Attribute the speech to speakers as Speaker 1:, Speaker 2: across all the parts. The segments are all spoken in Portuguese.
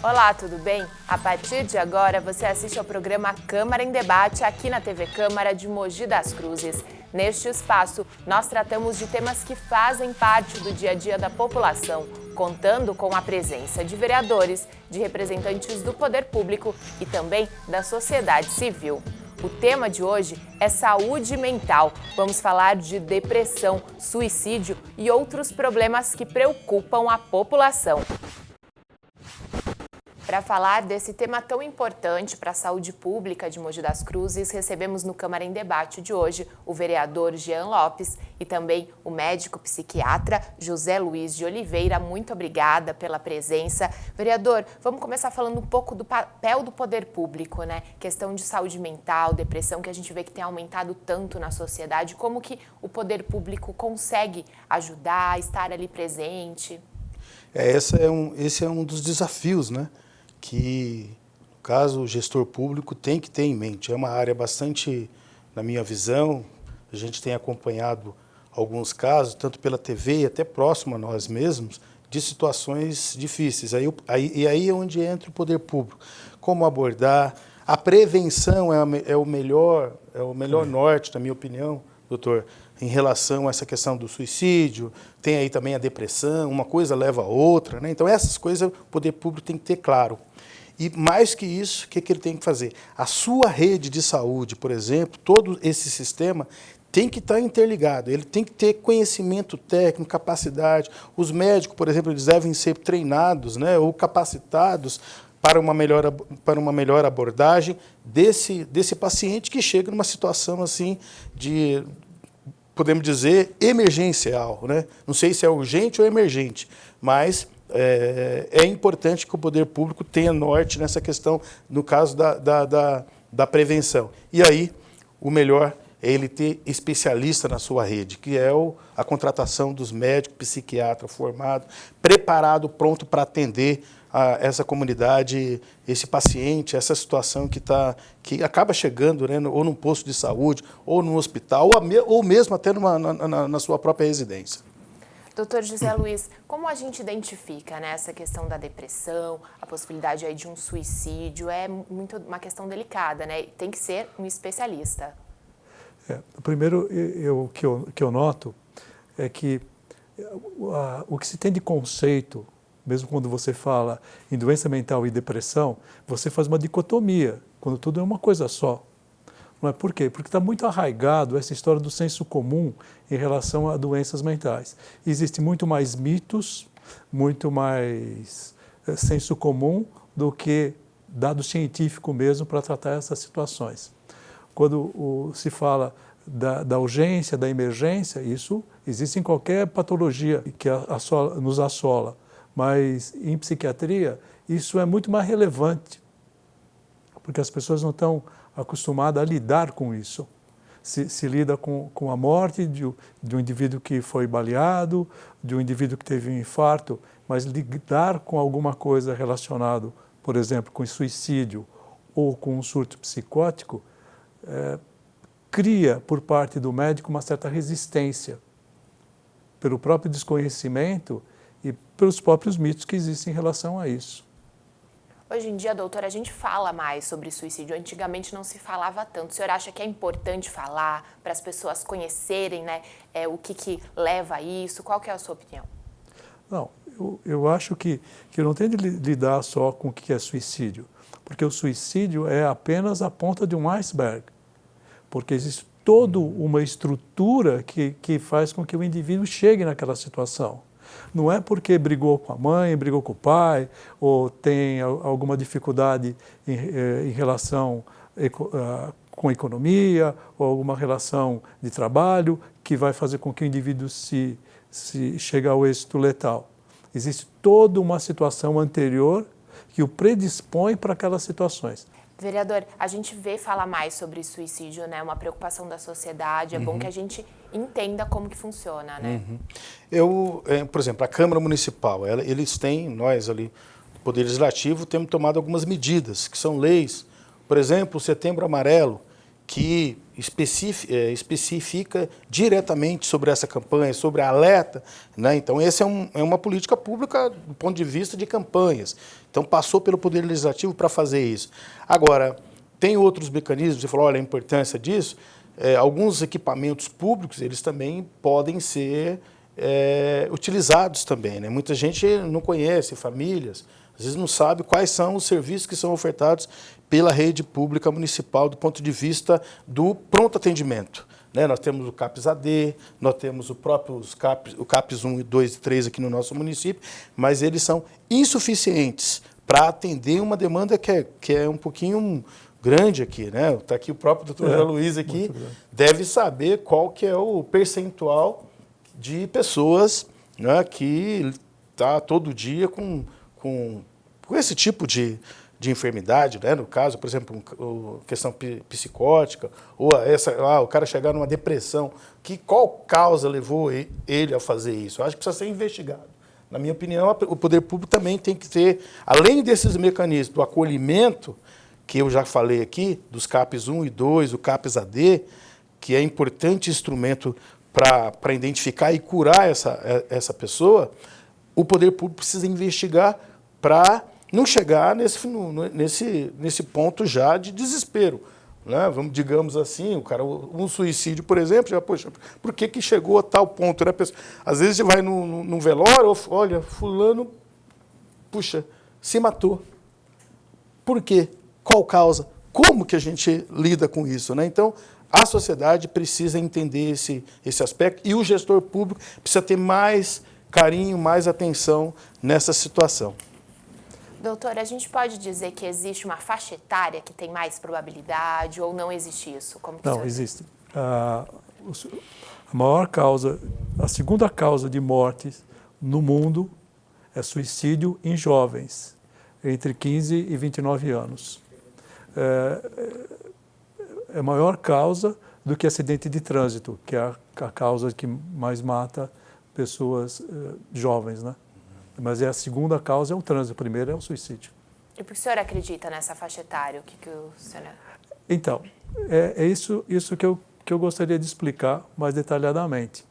Speaker 1: Olá, tudo bem? A partir de agora, você assiste ao programa Câmara em Debate aqui na TV Câmara de Mogi das Cruzes. Neste espaço, nós tratamos de temas que fazem parte do dia a dia da população, contando com a presença de vereadores, de representantes do poder público e também da sociedade civil. O tema de hoje é saúde mental. Vamos falar de depressão, suicídio e outros problemas que preocupam a população. Para falar desse tema tão importante para a saúde pública de Mogi das Cruzes, recebemos no Câmara em Debate de hoje o vereador Jean Lopes e também o médico psiquiatra José Luiz de Oliveira. Muito obrigada pela presença. Vereador, vamos começar falando um pouco do papel do poder público, né? Questão de saúde mental, depressão, que a gente vê que tem aumentado tanto na sociedade. Como que o poder público consegue ajudar, estar ali presente?
Speaker 2: Esse é um dos desafios, né? Que, no caso, o gestor público tem que ter em mente. É uma área bastante, na minha visão, a gente tem acompanhado alguns casos, tanto pela TV e até próximo a nós mesmos, de situações difíceis. Aí é onde entra o poder público. Como abordar. A prevenção é o melhor norte, na minha opinião, doutor, em relação a essa questão do suicídio. Tem aí também a depressão, uma coisa leva a outra, né? Então, essas coisas o poder público tem que ter claro. E mais que isso, o que ele tem que fazer? A sua rede de saúde, por exemplo, todo esse sistema tem que estar interligado, ele tem que ter conhecimento técnico, capacidade. Os médicos, por exemplo, eles devem ser treinados, né, ou capacitados para uma melhor abordagem desse paciente que chega numa situação assim de, podemos dizer, emergencial, né? Não sei se é urgente ou emergente, mas é importante que o poder público tenha norte nessa questão, no caso da prevenção. E aí, o melhor é ele ter especialista na sua rede, que é a contratação dos médicos, psiquiatra formado, preparado, pronto para atender essa comunidade, esse paciente, essa situação que acaba chegando, né, ou num posto de saúde, ou num hospital, ou mesmo até na sua própria residência.
Speaker 1: Doutor José Luiz, como a gente identifica, né, essa questão da depressão, a possibilidade aí de um suicídio? É muito uma questão delicada, né? Tem que ser um especialista.
Speaker 3: Primeiro, o que eu noto é que o que se tem de conceito, mesmo quando você fala em doença mental e depressão, você faz uma dicotomia, quando tudo é uma coisa só. Não é? Por quê? Porque está muito arraigado essa história do senso comum em relação a doenças mentais. Existe muito mais mitos, muito mais senso comum do que dado científico mesmo para tratar essas situações. Quando se fala da urgência, da emergência, isso existe em qualquer patologia que nos assola. Mas em psiquiatria, isso é muito mais relevante, porque as pessoas não estão acostumadas a lidar com isso. Se lida com a morte de um indivíduo que foi baleado, de um indivíduo que teve um infarto, mas lidar com alguma coisa relacionada, por exemplo, com suicídio ou com um surto psicótico, cria por parte do médico uma certa resistência, pelo próprio desconhecimento e pelos próprios mitos que existem em relação a isso.
Speaker 1: Hoje em dia, doutora, a gente fala mais sobre suicídio. Antigamente não se falava tanto. O senhor acha que é importante falar para as pessoas conhecerem, né, o que leva a isso? Qual que é a sua opinião?
Speaker 3: Não, eu acho que não tem de lidar só com o que é suicídio, porque o suicídio é apenas a ponta de um iceberg, porque existe toda uma estrutura que faz com que o indivíduo chegue naquela situação. Não é porque brigou com a mãe, brigou com o pai, ou tem alguma dificuldade em relação com a economia, ou alguma relação de trabalho, que vai fazer com que o indivíduo se chegue ao êxito letal. Existe toda uma situação anterior que o predispõe para aquelas situações.
Speaker 1: Vereador, a gente vê falar mais sobre suicídio, né? Uma preocupação da sociedade. É bom que a gente entenda como que funciona, né?
Speaker 2: Por exemplo, a Câmara Municipal, eles têm, nós ali, o Poder Legislativo, temos tomado algumas medidas, que são leis. Por exemplo, o Setembro Amarelo, que especifica diretamente sobre essa campanha, sobre a alerta, né? Então, essa é uma política pública do ponto de vista de campanhas. Então, passou pelo Poder Legislativo para fazer isso. Agora, tem outros mecanismos, você falou, olha, a importância disso, alguns equipamentos públicos, eles também podem ser utilizados também, né? Muita gente não conhece, famílias, às vezes não sabe quais são os serviços que são ofertados pela rede pública municipal do ponto de vista do pronto atendimento, né? Nós temos o CAPS-AD, nós temos o CAPS 1, 2 e 3 aqui no nosso município, mas eles são insuficientes para atender uma demanda que é um pouquinho grande aqui, né? Está aqui o próprio doutor José Luiz aqui, deve saber qual que é o percentual de pessoas, né, que está todo dia com esse tipo de enfermidade, né? No caso, por exemplo, questão psicótica, ou o cara chegar numa depressão. Qual causa levou ele a fazer isso? Eu acho que precisa ser investigado. Na minha opinião, o poder público também tem que ter, além desses mecanismos do acolhimento, que eu já falei aqui, dos CAPs 1 e 2, o CAPS-AD, que é importante instrumento para identificar e curar essa pessoa, o poder público precisa investigar para não chegar nesse ponto já de desespero, né? Digamos assim, um suicídio, por exemplo, já, poxa, por que chegou a tal ponto, né? Às vezes você vai num velório, olha, fulano, puxa, se matou. Por quê? Qual causa? Como que a gente lida com isso, né? Então, a sociedade precisa entender esse aspecto e o gestor público precisa ter mais carinho, mais atenção nessa situação.
Speaker 1: Doutor, a gente pode dizer que existe uma faixa etária que tem mais probabilidade ou não existe isso?
Speaker 3: Não, existe. A maior causa, a segunda causa de mortes no mundo é suicídio em jovens, entre 15 e 29 anos. É a maior causa do que acidente de trânsito, que é a causa que mais mata pessoas jovens, né? Mas a segunda causa é o trânsito, a primeira é o suicídio.
Speaker 1: E por que o senhor acredita nessa faixa etária? O que o senhor...
Speaker 3: Então, é isso que eu gostaria de explicar mais detalhadamente.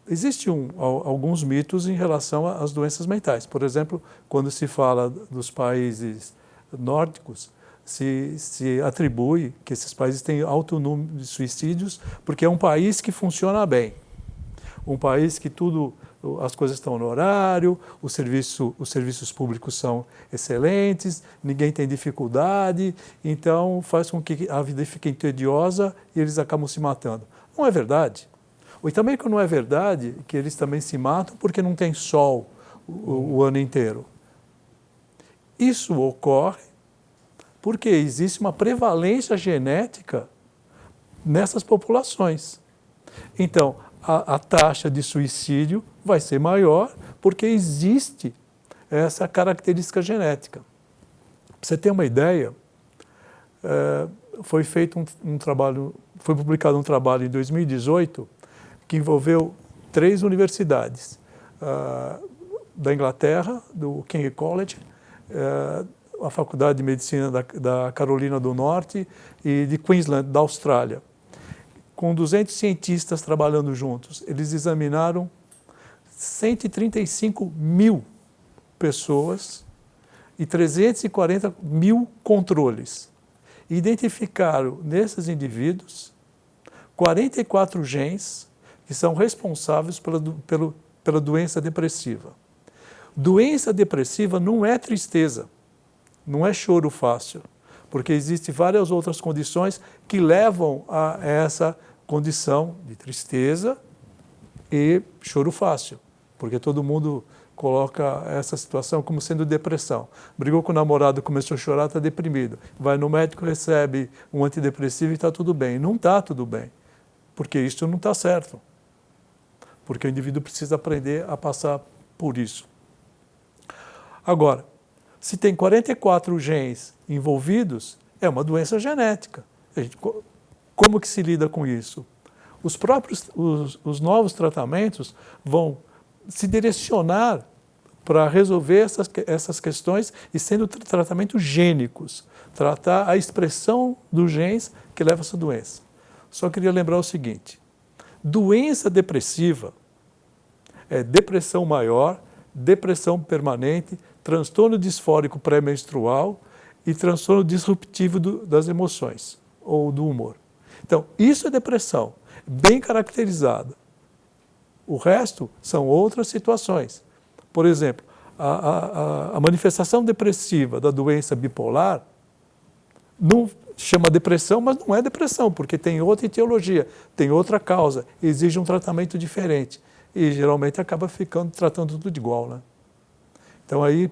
Speaker 3: Existem alguns mitos em relação às doenças mentais. Por exemplo, quando se fala dos países nórdicos, se atribui que esses países têm alto número de suicídios porque é um país que funciona bem. Um país que as coisas estão no horário, os serviços públicos são excelentes, ninguém tem dificuldade, então faz com que a vida fique tediosa e eles acabam se matando. Não é verdade. E também que não é verdade que eles também se matam porque não tem sol o ano inteiro. Isso ocorre porque existe uma prevalência genética nessas populações. Então, a taxa de suicídio vai ser maior porque existe essa característica genética. Para você ter uma ideia, foi publicado um trabalho em 2018 que envolveu 3 universidades da Inglaterra, do King College, a Faculdade de Medicina da Carolina do Norte e de Queensland, da Austrália. Com 200 cientistas trabalhando juntos, eles examinaram 135 mil pessoas e 340 mil controles. E identificaram nesses indivíduos 44 genes que são responsáveis pela doença depressiva. Doença depressiva não é tristeza, não é choro fácil, porque existem várias outras condições que levam a essa condição de tristeza e choro fácil, porque todo mundo coloca essa situação como sendo depressão. Brigou com o namorado, começou a chorar, está deprimido. Vai no médico, recebe um antidepressivo e está tudo bem. Não está tudo bem, porque isso não está certo. Porque o indivíduo precisa aprender a passar por isso. Agora, se tem 44 genes envolvidos, é uma doença genética. Como que se lida com isso? Os novos tratamentos vão se direcionar para resolver essas questões e sendo tratamentos gênicos, tratar a expressão dos genes que leva a essa doença. Só queria lembrar o seguinte, doença depressiva é depressão maior, depressão permanente, transtorno disfórico pré-menstrual e transtorno disruptivo das emoções ou do humor. Então, isso é depressão, bem caracterizada. O resto são outras situações. Por exemplo, a manifestação depressiva da doença bipolar não chama depressão, mas não é depressão, porque tem outra etiologia, tem outra causa, exige um tratamento diferente. E geralmente acaba tratando tudo igual, né? Então aí,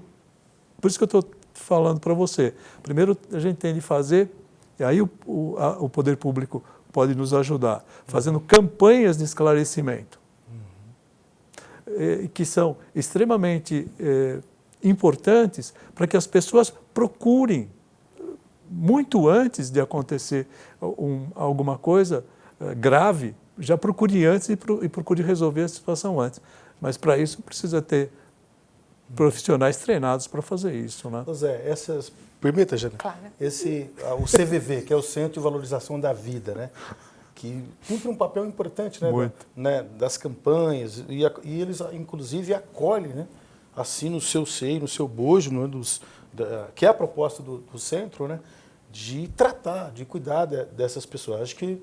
Speaker 3: por isso que eu estou falando para você. Primeiro a gente tem de fazer, e aí o poder público pode nos ajudar, fazendo campanhas de esclarecimento, que são extremamente importantes para que as pessoas procurem, muito antes de acontecer alguma coisa grave, já procure antes e procure resolver a situação antes. Mas para isso precisa ter profissionais treinados para fazer isso, né?
Speaker 2: Zé, permita, Jana,
Speaker 1: claro.
Speaker 2: O CVV, que é o Centro de Valorização da Vida, né? Que cumpre um papel importante, né, das campanhas, e eles, inclusive, acolhem, né, assim no seu seio, no seu bojo, né, que é a proposta do centro, né, de tratar, de cuidar dessas pessoas. Acho que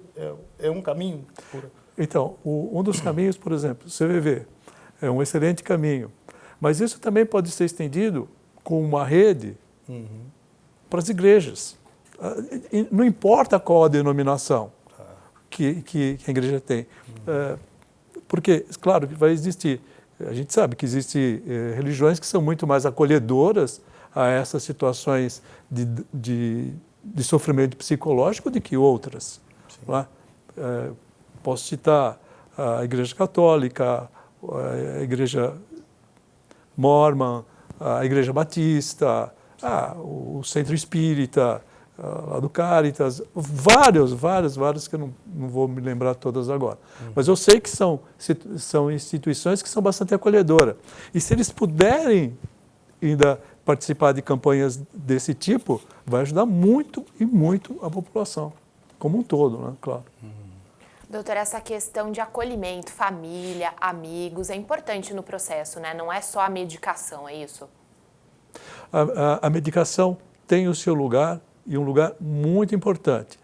Speaker 2: é um caminho.
Speaker 3: Então, um dos caminhos, por exemplo, o CVV, é um excelente caminho, mas isso também pode ser estendido com uma rede para as igrejas. Não importa qual a denominação que a igreja tem. Porque, claro, que vai existir, a gente sabe que existem religiões que são muito mais acolhedoras a essas situações de sofrimento psicológico do que outras. Posso citar a Igreja Católica, a Igreja Mormon, a Igreja Batista, o Centro Espírita, lá do Caritas, vários que eu não vou me lembrar todas agora. Mas eu sei que são instituições que são bastante acolhedoras. E se eles puderem ainda participar de campanhas desse tipo, vai ajudar muito e muito a população, como um todo, né? Claro.
Speaker 1: Doutor, essa questão de acolhimento, família, amigos, é importante no processo, né? Não é só a medicação, é isso?
Speaker 3: A medicação tem o seu lugar, e um lugar muito importante.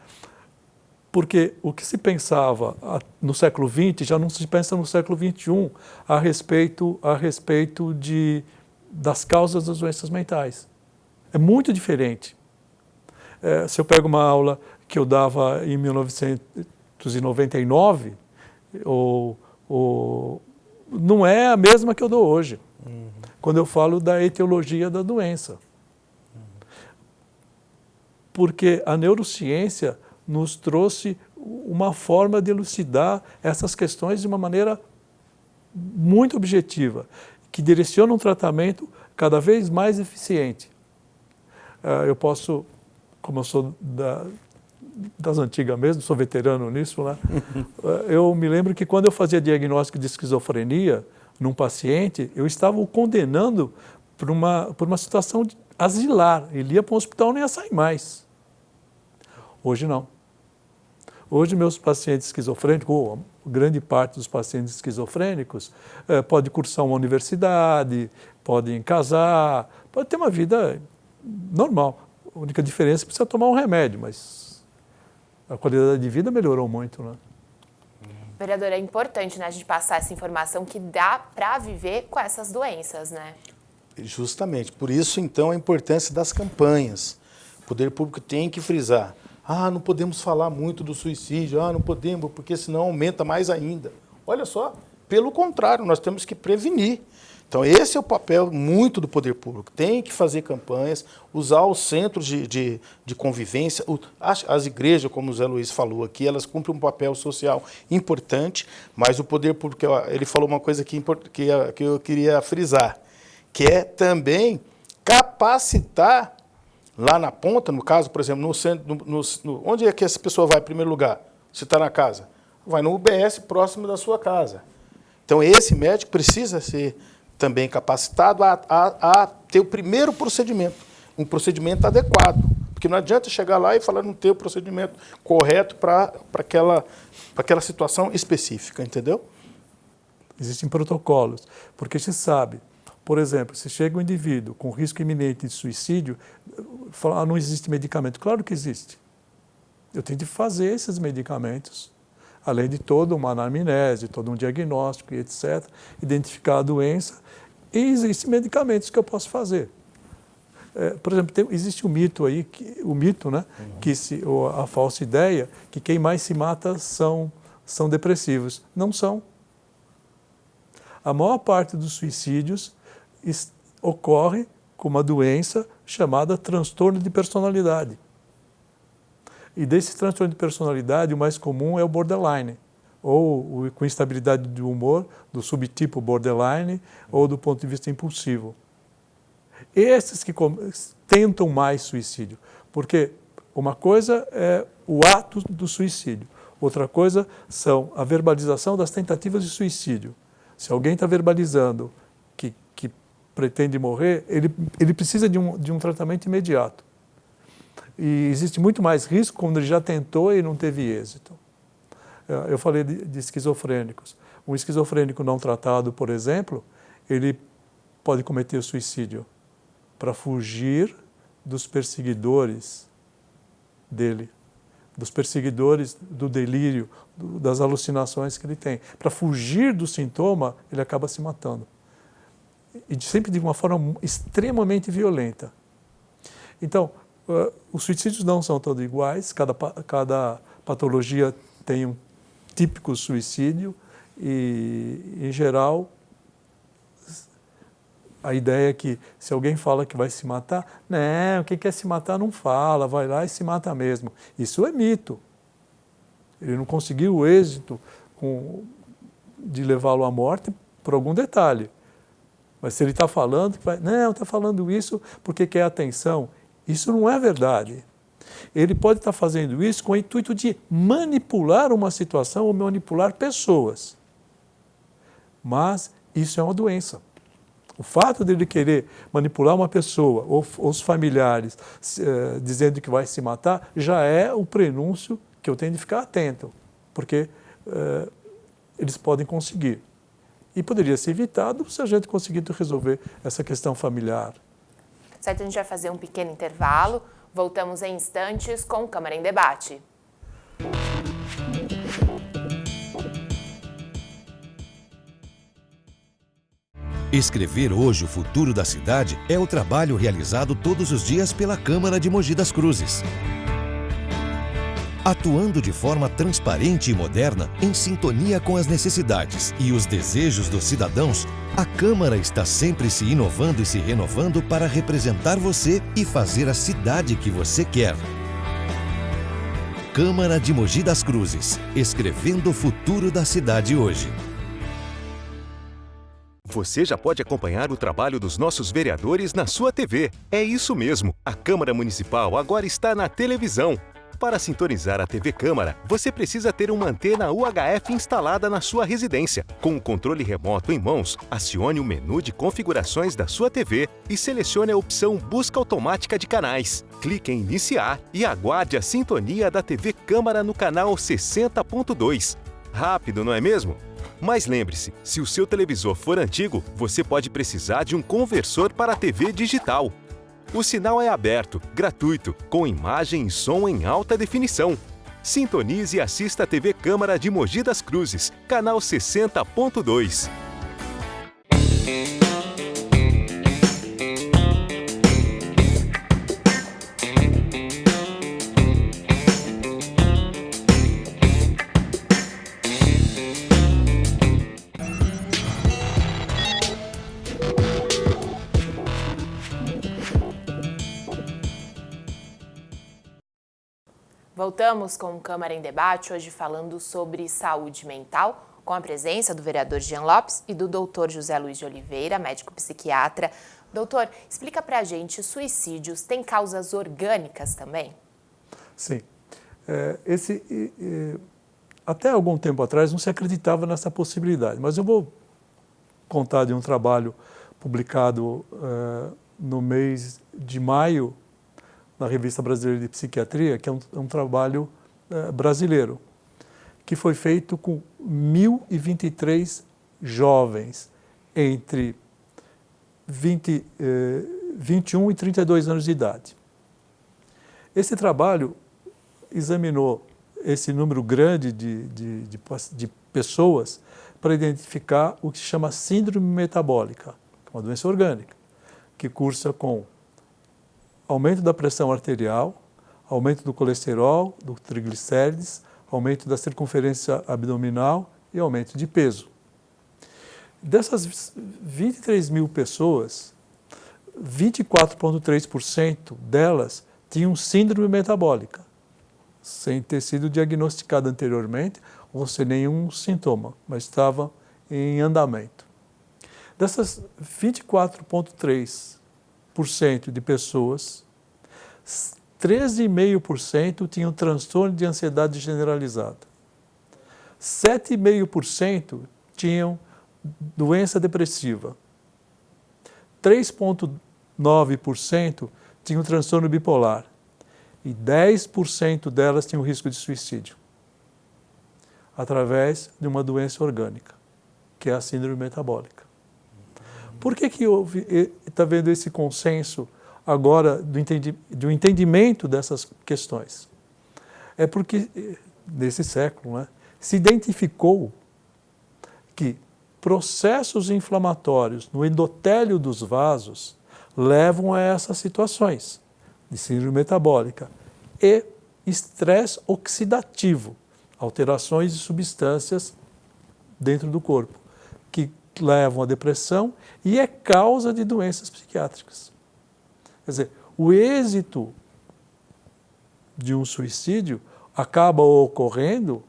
Speaker 3: Porque o que se pensava no século XX, já não se pensa no século XXI a respeito das causas das doenças mentais. É muito diferente. Se eu pego uma aula que eu dava em 1999, não é a mesma que eu dou hoje, quando eu falo da etiologia da doença. Porque a neurociência nos trouxe uma forma de elucidar essas questões de uma maneira muito objetiva, que direciona um tratamento cada vez mais eficiente. Eu posso, como eu sou das antigas mesmo, sou veterano nisso, né? Eu me lembro que quando eu fazia diagnóstico de esquizofrenia num paciente, eu estava o condenando por uma situação asilar. Ele ia para um hospital e não ia sair mais. Hoje não. Hoje meus pacientes esquizofrênicos, ou grande parte dos pacientes esquizofrênicos, pode cursar uma universidade, podem casar, pode ter uma vida normal. A única diferença é que precisa tomar um remédio, mas a qualidade de vida melhorou muito, né?
Speaker 1: Vereador, é importante, né, a gente passar essa informação que dá para viver com essas doenças, né?
Speaker 2: Justamente. Por isso, então, a importância das campanhas. O poder público tem que frisar. Não podemos falar muito do suicídio, não podemos, porque senão aumenta mais ainda. Olha só, pelo contrário, nós temos que prevenir. Então, esse é o papel muito do poder público. Tem que fazer campanhas, usar os centros de convivência. As igrejas, como o Zé Luiz falou aqui, elas cumprem um papel social importante, mas o poder público, ele falou uma coisa que eu queria frisar, que é também capacitar lá na ponta, no caso, por exemplo, no centro, onde é que essa pessoa vai em primeiro lugar? Se está na casa? Vai no UBS próximo da sua casa. Então, esse médico precisa ser também capacitado a ter o primeiro procedimento, um procedimento adequado. Porque não adianta chegar lá e falar não ter o procedimento correto para aquela situação específica, entendeu?
Speaker 3: Existem protocolos, porque se sabe, por exemplo, se chega um indivíduo com risco iminente de suicídio, fala, não existe medicamento. Claro que existe. Eu tenho de fazer esses medicamentos, além de toda uma anamnese, todo um diagnóstico e etc., identificar a doença, e existem medicamentos que eu posso fazer. Por exemplo, existe um mito aí, né, a falsa ideia que quem mais se mata são depressivos. Não são. A maior parte dos suicídios ocorre com uma doença chamada transtorno de personalidade. E desse transtorno de personalidade, o mais comum é o borderline, ou com instabilidade de humor, do subtipo borderline, ou do ponto de vista impulsivo. Esses que tentam mais suicídio, porque uma coisa é o ato do suicídio, outra coisa são a verbalização das tentativas de suicídio. Se alguém está verbalizando que pretende morrer, ele precisa de um tratamento imediato. E existe muito mais risco quando ele já tentou e não teve êxito. Eu falei de esquizofrênicos. Um esquizofrênico não tratado, por exemplo, ele pode cometer suicídio para fugir dos perseguidores dele, dos perseguidores do delírio, das alucinações que ele tem. Para fugir do sintoma, ele acaba se matando. E sempre de uma forma extremamente violenta. Então, os suicídios não são todos iguais, cada patologia tem um típico suicídio e, em geral, a ideia é que se alguém fala que vai se matar, não, quem quer se matar não fala, vai lá e se mata mesmo. Isso é mito. Ele não conseguiu o êxito de levá-lo à morte por algum detalhe. Mas se ele está falando, não, está falando isso porque quer atenção. Isso não é verdade. Ele pode estar fazendo isso com o intuito de manipular uma situação ou manipular pessoas. Mas isso é uma doença. O fato de ele querer manipular uma pessoa ou os familiares dizendo que vai se matar já é o prenúncio que eu tenho de ficar atento, porque eles podem conseguir. E poderia ser evitado se a gente conseguisse resolver essa questão familiar.
Speaker 1: Certo, a gente vai fazer um pequeno intervalo. Voltamos em instantes com Câmara em Debate.
Speaker 4: Escrever hoje o futuro da cidade é o trabalho realizado todos os dias pela Câmara de Mogi das Cruzes. Atuando de forma transparente e moderna, em sintonia com as necessidades e os desejos dos cidadãos, a Câmara está sempre se inovando e se renovando para representar você e fazer a cidade que você quer. Câmara de Mogi das Cruzes, escrevendo o futuro da cidade hoje.
Speaker 5: Você já pode acompanhar o trabalho dos nossos vereadores na sua TV. É isso mesmo, a Câmara Municipal agora está na televisão. Para sintonizar a TV Câmara, você precisa ter uma antena UHF instalada na sua residência. Com o controle remoto em mãos, acione o menu de configurações da sua TV e selecione a opção Busca Automática de Canais. Clique em Iniciar e aguarde a sintonia da TV Câmara no canal 60.2. Rápido, não é mesmo? Mas lembre-se, se o seu televisor for antigo, você pode precisar de um conversor para a TV digital. O sinal é aberto, gratuito, com imagem e som em alta definição. Sintonize e assista a TV Câmara de Mogi das Cruzes, canal 60.2.
Speaker 1: Voltamos com o Câmara em Debate, hoje falando sobre saúde mental, com a presença do vereador Jean Lopes e do doutor José Luiz de Oliveira, médico psiquiatra. Doutor, explica pra gente, suicídios têm causas orgânicas também?
Speaker 3: Sim. Até algum tempo atrás não se acreditava nessa possibilidade, mas eu vou contar de um trabalho publicado no mês de maio na Revista Brasileira de Psiquiatria, que é um trabalho brasileiro, que foi feito com 1.023 jovens entre 21 e 32 anos de idade. Esse trabalho examinou esse número grande de pessoas para identificar o que se chama síndrome metabólica, que é uma doença orgânica, que cursa com aumento da pressão arterial, aumento do colesterol, do triglicérides, aumento da circunferência abdominal e aumento de peso. Dessas 23 mil pessoas, 24,3% delas tinham síndrome metabólica, sem ter sido diagnosticada anteriormente ou sem nenhum sintoma, mas estava em andamento. Dessas 24,3% de pessoas, 13,5% tinham transtorno de ansiedade generalizada. 7,5% tinham doença depressiva. 3,9% tinham transtorno bipolar. E 10% delas tinham risco de suicídio, através de uma doença orgânica, que é a síndrome metabólica. Por que está vendo esse consenso agora do entendimento dessas questões? É porque, nesse século, né, se identificou que processos inflamatórios no endotélio dos vasos levam a essas situações de síndrome metabólica e estresse oxidativo, alterações de substâncias dentro do corpo, que levam à depressão e é causa de doenças psiquiátricas. Quer dizer, o êxito de um suicídio acaba ocorrendo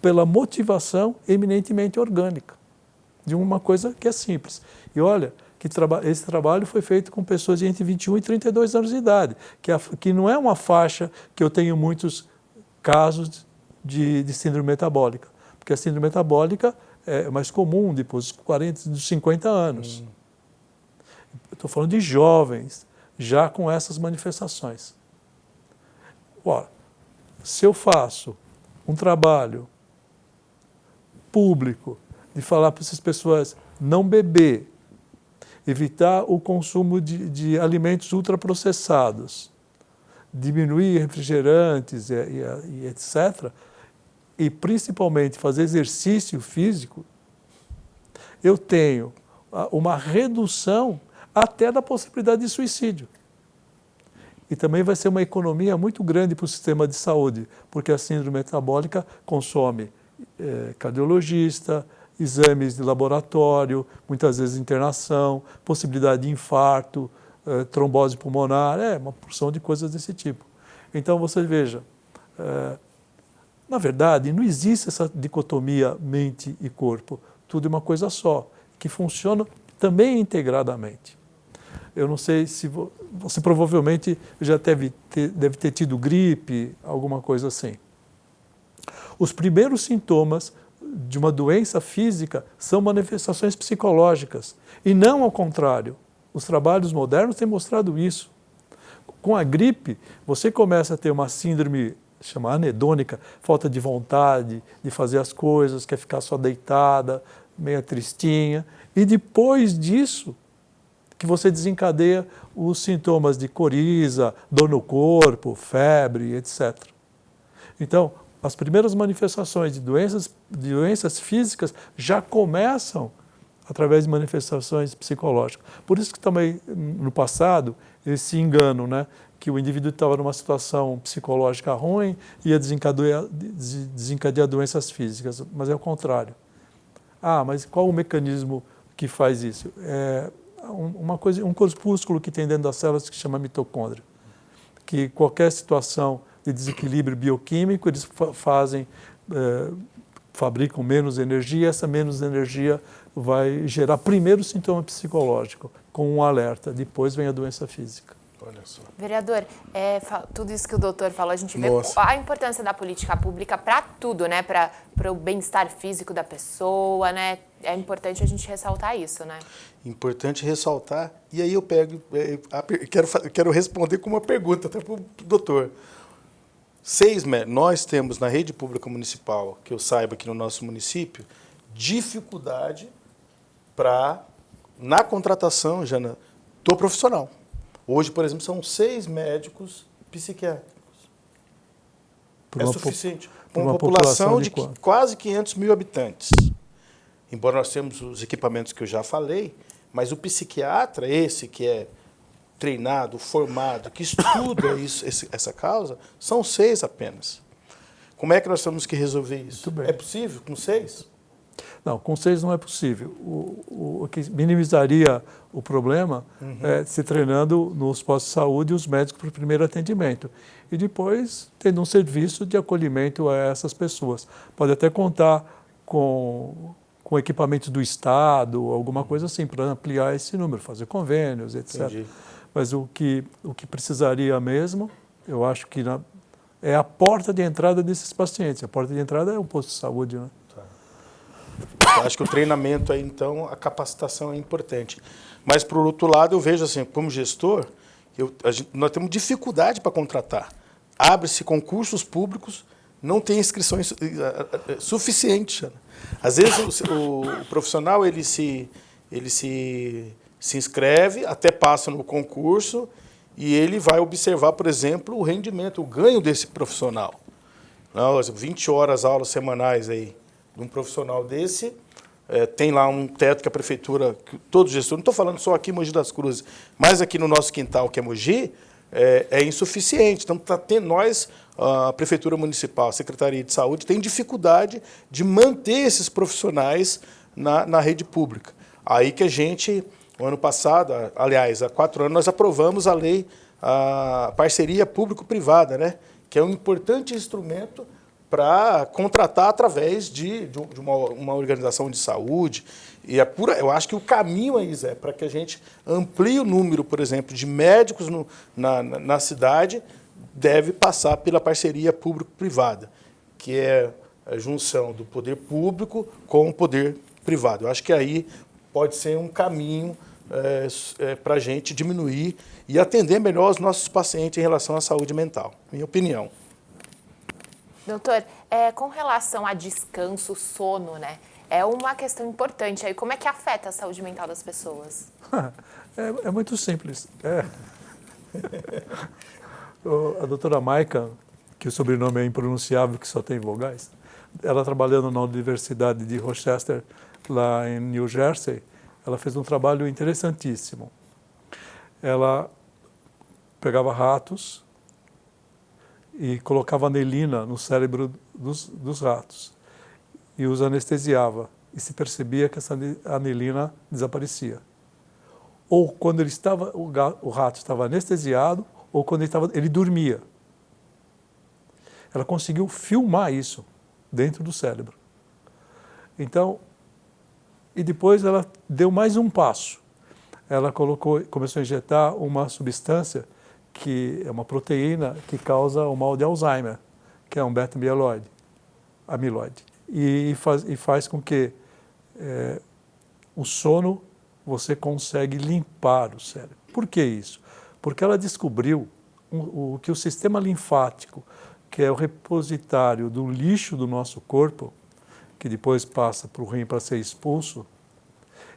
Speaker 3: pela motivação eminentemente orgânica, de uma coisa que é simples. E olha, que esse trabalho foi feito com pessoas de entre 21 e 32 anos de idade, que não é uma faixa que eu tenho muitos casos de síndrome metabólica, porque a síndrome metabólica é mais comum depois dos 40, dos 50 anos. Estou falando de jovens, já com essas manifestações. Ora, se eu faço um trabalho público de falar para essas pessoas não beber, evitar o consumo de alimentos ultraprocessados, diminuir refrigerantes e etc., e principalmente fazer exercício físico, eu tenho uma redução até da possibilidade de suicídio. E também vai ser uma economia muito grande para o sistema de saúde, porque a síndrome metabólica consome cardiologista, exames de laboratório, muitas vezes internação, possibilidade de infarto, trombose pulmonar, uma porção de coisas desse tipo. Então, você veja, na verdade, não existe essa dicotomia mente e corpo, tudo é uma coisa só, que funciona também integradamente. Eu não sei se você provavelmente já deve ter tido gripe, alguma coisa assim. Os primeiros sintomas de uma doença física são manifestações psicológicas e não ao contrário. Os trabalhos modernos têm mostrado isso. Com a gripe, você começa a ter uma síndrome chamada anedônica, falta de vontade de fazer as coisas, quer ficar só deitada, meio tristinha, e depois disso que você desencadeia os sintomas de coriza, dor no corpo, febre, etc. Então, as primeiras manifestações de doenças físicas já começam através de manifestações psicológicas. Por isso que também, no passado, esse engano, né, que o indivíduo estava numa situação psicológica ruim e ia desencadear doenças físicas, mas é o contrário. Mas qual o mecanismo que faz isso? Um corpúsculo que tem dentro das células que se chama mitocôndria, que qualquer situação de desequilíbrio bioquímico, eles fabricam menos energia, e essa menos energia vai gerar primeiro sintoma psicológico, com um alerta, depois vem a doença física.
Speaker 2: Olha só.
Speaker 1: Vereador, tudo isso que o doutor falou, a gente vê a importância da política pública para tudo, né? Para o bem-estar físico da pessoa, né? É importante a gente ressaltar isso, né?
Speaker 2: Importante ressaltar, e aí eu quero responder com uma pergunta até para o doutor. Nós temos na rede pública municipal, que eu saiba aqui no nosso município, dificuldade na contratação, Jana, do profissional. Hoje, por exemplo, são 6 médicos psiquiátricos. É suficiente. Para uma população de quase 500 mil habitantes. Embora nós temos os equipamentos que eu já falei, mas o psiquiatra, esse que é treinado, formado, que estuda essa causa, são 6 apenas. Como é que nós temos que resolver isso? É possível com 6?
Speaker 3: Não, com 6 não é possível. O que minimizaria o problema é se treinando nos postos de saúde os médicos para o primeiro atendimento. E depois tendo um serviço de acolhimento a essas pessoas. Pode até contar com equipamentos do Estado, alguma coisa assim, para ampliar esse número, fazer convênios, etc.
Speaker 2: Entendi.
Speaker 3: Mas o que precisaria mesmo, eu acho que é a porta de entrada desses pacientes. A porta de entrada é o posto de saúde, né?
Speaker 2: Eu acho que o treinamento aí, então, a capacitação é importante. Mas, por outro lado, eu vejo assim, como gestor, nós temos dificuldade para contratar. Abre-se concursos públicos, não tem inscrições suficientes. Às vezes, o profissional ele se inscreve, até passa no concurso, e ele vai observar, por exemplo, o rendimento, o ganho desse profissional. 20 horas, aulas semanais aí, de um profissional desse, tem lá um teto que a prefeitura, que todo gestor, não estou falando só aqui em Mogi das Cruzes, mas aqui no nosso quintal, que é Mogi, é insuficiente. Então, nós, a Prefeitura Municipal, a Secretaria de Saúde, tem dificuldade de manter esses profissionais na rede pública. Aí que a gente, no ano passado, aliás, há 4 anos, nós aprovamos a lei, a parceria público-privada, né? Que é um importante instrumento para contratar através de uma organização de saúde. E eu acho que o caminho aí, Zé, para que a gente amplie o número, por exemplo, de médicos na cidade, deve passar pela parceria público-privada, que é a junção do poder público com o poder privado. Eu acho que aí pode ser um caminho para a gente diminuir e atender melhor os nossos pacientes em relação à saúde mental, minha opinião.
Speaker 1: Doutor, com relação a descanso, sono, né? É uma questão importante aí. Como é que afeta a saúde mental das pessoas?
Speaker 3: É muito simples. A doutora Maica, que o sobrenome é impronunciável, que só tem vogais, ela trabalhando na Universidade de Rochester, lá em New Jersey, ela fez um trabalho interessantíssimo. Ela pegava ratos e colocava anilina no cérebro dos ratos e os anestesiava, e se percebia que essa anilina desaparecia. Ou quando o rato estava anestesiado, ou quando ele dormia. Ela conseguiu filmar isso dentro do cérebro. Então, e depois ela deu mais um passo. Ela começou a injetar uma substância que é uma proteína que causa o mal de Alzheimer, que é um beta-amiloide, e faz com que o sono você consegue limpar o cérebro. Por que isso? Porque ela descobriu que o sistema linfático, que é o repositário do lixo do nosso corpo, que depois passa para o rim para ser expulso,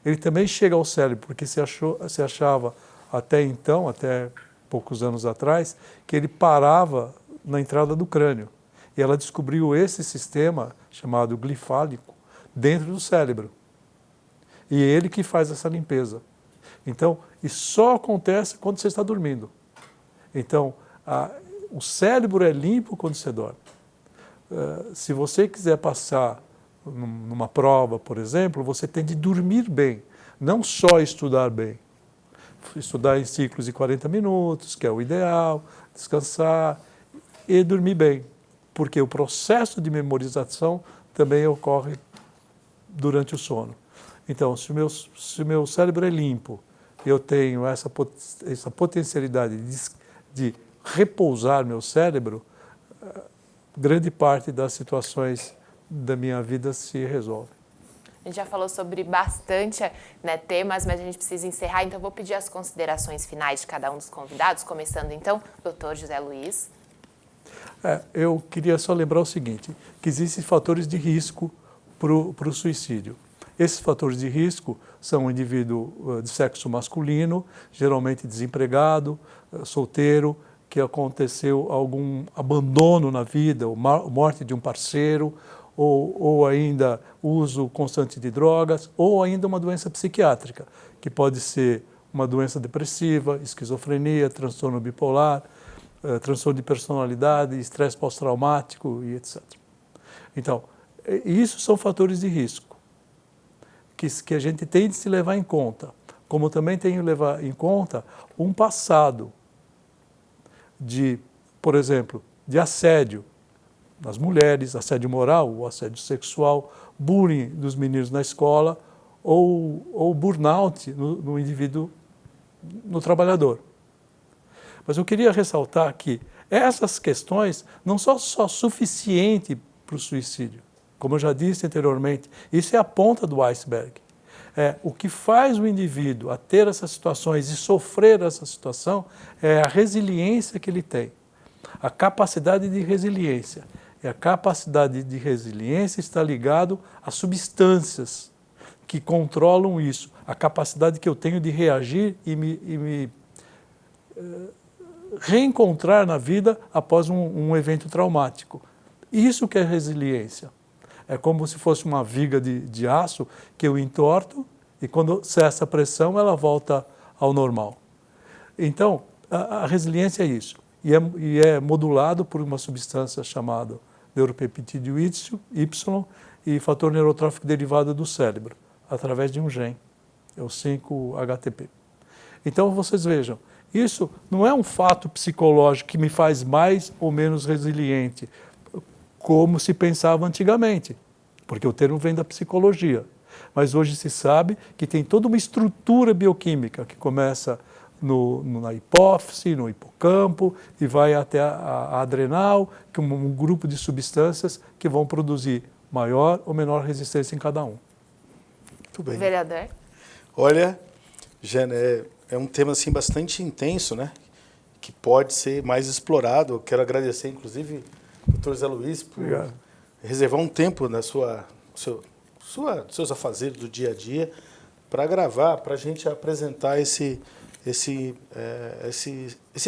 Speaker 3: ele também chega ao cérebro, porque se achava até então, até poucos anos atrás, que ele parava na entrada do crânio. E ela descobriu esse sistema, chamado glifálico, dentro do cérebro. E é ele que faz essa limpeza. Então, isso só acontece quando você está dormindo. Então, o cérebro é limpo quando você dorme. Se você quiser passar numa prova, por exemplo, você tem de dormir bem, não só estudar bem. Estudar em ciclos de 40 minutos, que é o ideal, descansar e dormir bem, porque o processo de memorização também ocorre durante o sono. Então, se o meu cérebro é limpo, eu tenho essa potencialidade de repousar meu cérebro, grande parte das situações da minha vida se resolve.
Speaker 1: A gente já falou sobre bastante, né, temas, mas a gente precisa encerrar, então vou pedir as considerações finais de cada um dos convidados, começando então, doutor José Luiz.
Speaker 3: Eu queria só lembrar o seguinte, que existem fatores de risco para o suicídio. Esses fatores de risco são o indivíduo de sexo masculino, geralmente desempregado, solteiro, que aconteceu algum abandono na vida, ou morte de um parceiro, ou ainda uso constante de drogas, ou ainda uma doença psiquiátrica, que pode ser uma doença depressiva, esquizofrenia, transtorno bipolar, transtorno de personalidade, estresse pós-traumático e etc. Então, isso são fatores de risco que a gente tem de se levar em conta, como também tem de levar em conta um passado de, por exemplo, de assédio nas mulheres, assédio moral ou assédio sexual, bullying dos meninos na escola ou burnout no indivíduo, no trabalhador. Mas eu queria ressaltar que essas questões não são só suficientes para o suicídio. Como eu já disse anteriormente, isso é a ponta do iceberg. O que faz o indivíduo a ter essas situações e sofrer essa situação é a resiliência que ele tem, a capacidade de resiliência. E a capacidade de resiliência está ligado às substâncias que controlam isso, a capacidade que eu tenho de reagir e me reencontrar na vida após um evento traumático. Isso que é resiliência. É como se fosse uma viga de aço que eu entorto e quando cessa a pressão ela volta ao normal. Então, a resiliência é isso. E é modulado por uma substância chamada neuropeptídeo Y e fator neurotrófico derivado do cérebro, através de um gene, é o 5-HTP. Então, vocês vejam, isso não é um fato psicológico que me faz mais ou menos resiliente, como se pensava antigamente, porque o termo vem da psicologia. Mas hoje se sabe que tem toda uma estrutura bioquímica que começa na hipófise, no hipocampo e vai até a adrenal, que é um grupo de substâncias que vão produzir maior ou menor resistência em cada um.
Speaker 2: Muito bem.
Speaker 1: Vereador.
Speaker 2: Olha, Jana, é um tema assim, bastante intenso, né? Que pode ser mais explorado. Eu quero agradecer, inclusive, ao doutor Zé Luiz por reservar um tempo na seus afazeres do dia a dia para gravar, para a gente apresentar esse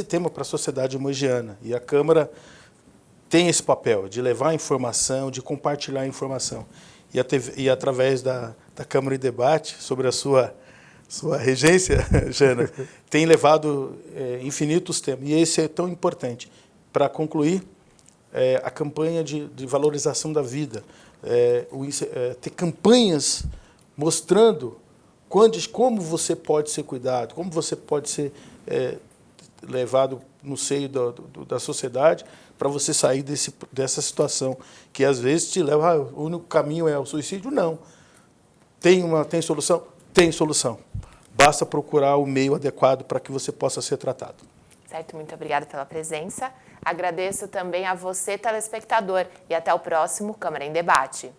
Speaker 2: tema para a sociedade mogiana. E a Câmara tem esse papel de levar a informação, de compartilhar a informação. E através da Câmara em Debate, sobre a sua regência, Jana, tem levado infinitos temas. E esse é tão importante. Para concluir, a campanha de valorização da vida, ter campanhas mostrando como você pode ser cuidado, como você pode ser levado no seio da sociedade para você sair dessa situação que às vezes te leva, o único caminho é o suicídio. Não. Tem solução? Tem solução. Basta procurar o meio adequado para que você possa ser tratado.
Speaker 1: Certo, muito obrigada pela presença. Agradeço também a você, telespectador, e até o próximo Câmara em Debate.